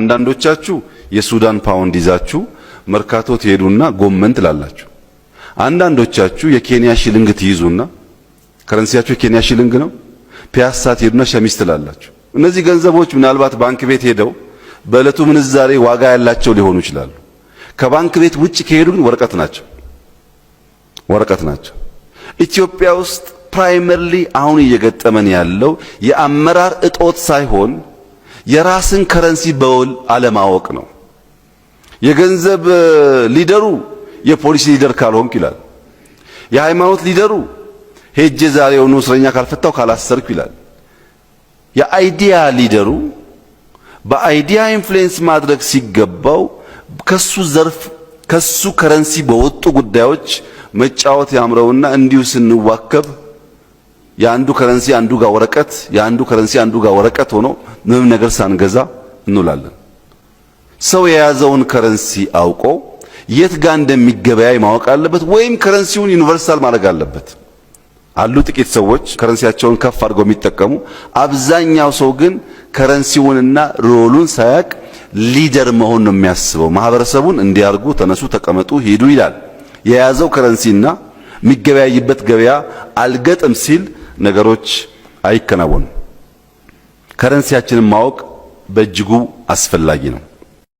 አንዳንዶቻችሁ የሱዳን ፓውንድ ይዛችሁ መርካቶ ትሄዱና ጎመን ትላላችሁ። አንዳንዶቻችሁ የኬንያ ሽልንግ ትይዙና ከረንሲያችሁ የኬንያ ሽልንግ ነው፣ ፒያሳ ትሄዱና ሸሚዝ ትላላችሁ። እነዚህ ገንዘቦች ምናልባት ባንክ ቤት ሄደው በእለቱ ምንዛሬ ዋጋ ያላቸው ሊሆኑ ይችላሉ። ከባንክ ቤት ውጭ ከሄዱ ግን ወረቀት ናቸው። ኢትዮጵያ ውስጥ ፕራይመርሊ አሁን እየገጠመን ያለው የአመራር እጦት ሳይሆን የራስን ከረንሲ በውል አለማወቅ ነው። የገንዘብ ሊደሩ የፖሊስ ሊደር ካልሆንክ ይላል። የሃይማኖት ሊደሩ ሄጄ ዛሬውኑ እስረኛ ካልፈታው ካላሰርኩ ይላል። የአይዲያ ሊደሩ በአይዲያ ኢንፍሉዌንስ ማድረግ ሲገባው ከሱ ከረንሲ በወጡ ጉዳዮች መጫወት ያምረውና እንዲሁ ስንዋከብ የአንዱ ከረንሲ አንዱ ጋር ወረቀት የአንዱ ከረንሲ አንዱ ጋር ወረቀት ሆኖ ምንም ነገር ሳንገዛ እንውላለን። ሰው የያዘውን ከረንሲ አውቆ የት ጋር እንደሚገበያይ ማወቅ አለበት፣ ወይም ከረንሲውን ዩኒቨርሳል ማድረግ አለበት። አሉ ጥቂት ሰዎች ከረንሲያቸውን ከፍ አድርገው የሚጠቀሙ። አብዛኛው ሰው ግን ከረንሲውንና ሮሉን ሳያቅ ሊደር መሆን ነው የሚያስበው። ማህበረሰቡን እንዲያርጉ ተነሱ፣ ተቀመጡ፣ ሂዱ ይላል። የያዘው ከረንሲና የሚገበያይበት ገበያ አልገጥም ሲል ነገሮች አይከናወኑም። ከረንሲያችንን ማወቅ በእጅጉ አስፈላጊ ነው።